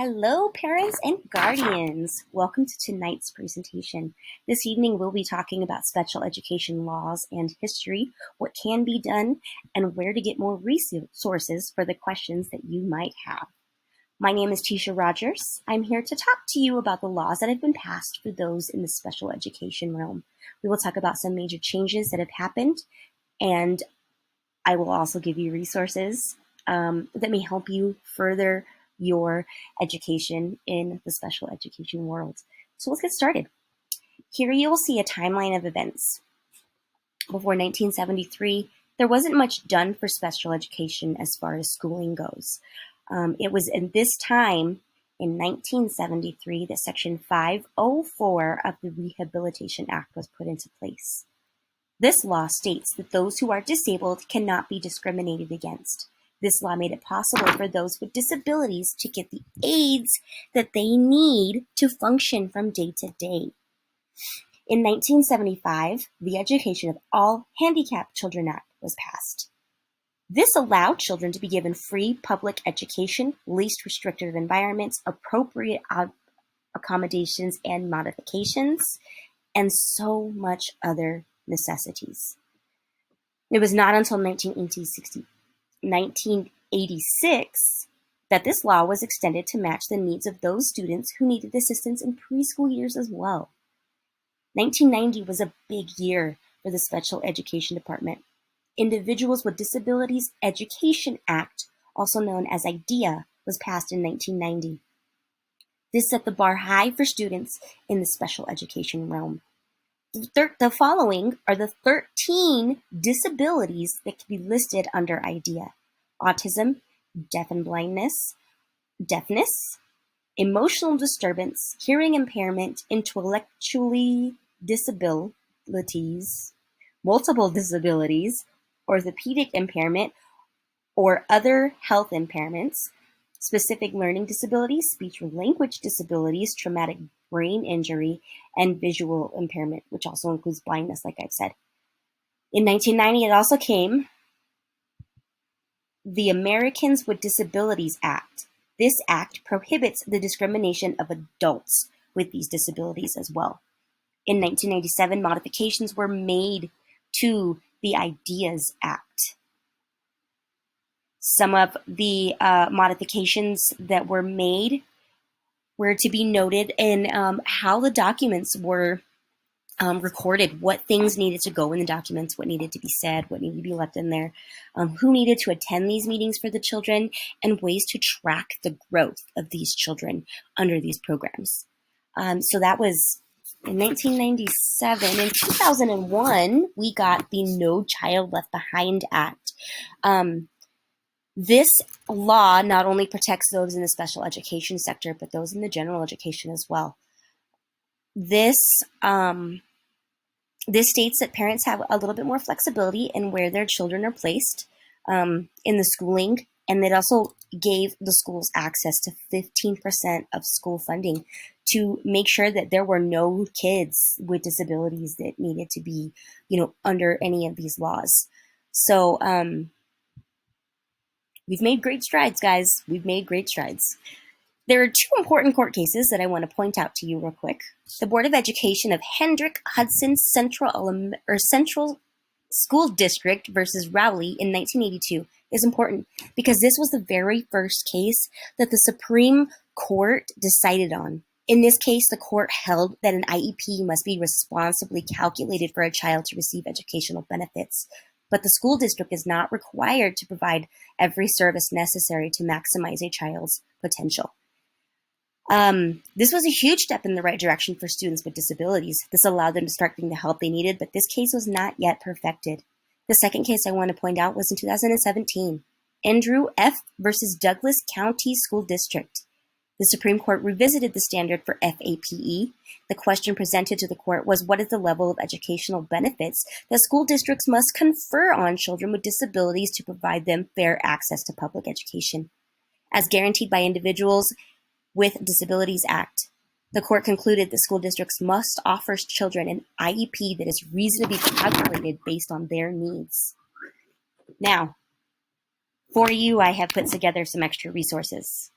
Hello, parents and guardians. Welcome to tonight's presentation. This evening, we'll be talking about special education laws and history, what can be done, and where to get more resources for the questions that you might have. My name is Teshia Rodgers. I'm here to talk to you about the laws that have been passed for those in the special education realm. We will talk about some major changes that have happened, and I will also give you resources that may help you further your education in the special education world. So let's get started. Here you will see a timeline of events. Before 1973, there wasn't much done for special education as far as schooling goes. It was in this time, in 1973, that Section 504 of the Rehabilitation Act was put into place. This law states that those who are disabled cannot be discriminated against. This law made it possible for those with disabilities to get the aids that they need to function from day to day. In 1975, the Education of All Handicapped Children Act was passed. This allowed children to be given free public education, least restrictive environments, appropriate accommodations and modifications, and so much other necessities. It was not until 1986 that this law was extended to match the needs of those students who needed assistance in preschool years as well. 1990 was a big year for the Special Education Department. Individuals with Disabilities Education Act, also known as IDEA, was passed in 1990. This set the bar high for students in the special education realm. The following are the 13 disabilities that can be listed under IDEA: autism, deafness, emotional disturbance, hearing impairment, intellectually disabilities, multiple disabilities, orthopedic impairment, or other health impairments, specific learning disabilities, speech or language disabilities, traumatic brain injury, and visual impairment, which also includes blindness, like I've said. In 1990, it also came the Americans with Disabilities Act. This act prohibits the discrimination of adults with these disabilities as well. In 1997, modifications were made to the IDEAS Act. Some of the modifications that were made were to be noted in how the documents were recorded, what things needed to go in the documents, what needed to be said, what needed to be left in there, who needed to attend these meetings for the children, and ways to track the growth of these children under these programs. So that was in 1997. In 2001, we got the No Child Left Behind Act. This law not only protects those in the special education sector, but those in the general education as well. This states that parents have a little bit more flexibility in where their children are placed in the schooling, and it also gave the schools access to 15% of school funding to make sure that there were no kids with disabilities that needed to be, under any of these laws. So we've made great strides, guys. We've made great strides. There are two important court cases that I want to point out to you real quick. The Board of Education of Hendrick Hudson Central School District versus Rowley in 1982 is important because this was the very first case that the Supreme Court decided on. In this case, the court held that an IEP must be responsibly calculated for a child to receive educational benefits, but the school district is not required to provide every service necessary to maximize a child's potential. This was a huge step in the right direction for students with disabilities. This allowed them to start getting the help they needed, but this case was not yet perfected. The second case I want to point out was in 2017, Andrew F. versus Douglas County School District. The Supreme Court revisited the standard for FAPE. The question presented to the court was, what is the level of educational benefits that school districts must confer on children with disabilities to provide them fair access to public education, as guaranteed by Individuals with Disabilities Act. The court concluded that school districts must offer children an IEP that is reasonably calculated based on their needs. Now, for you, I have put together some extra resources.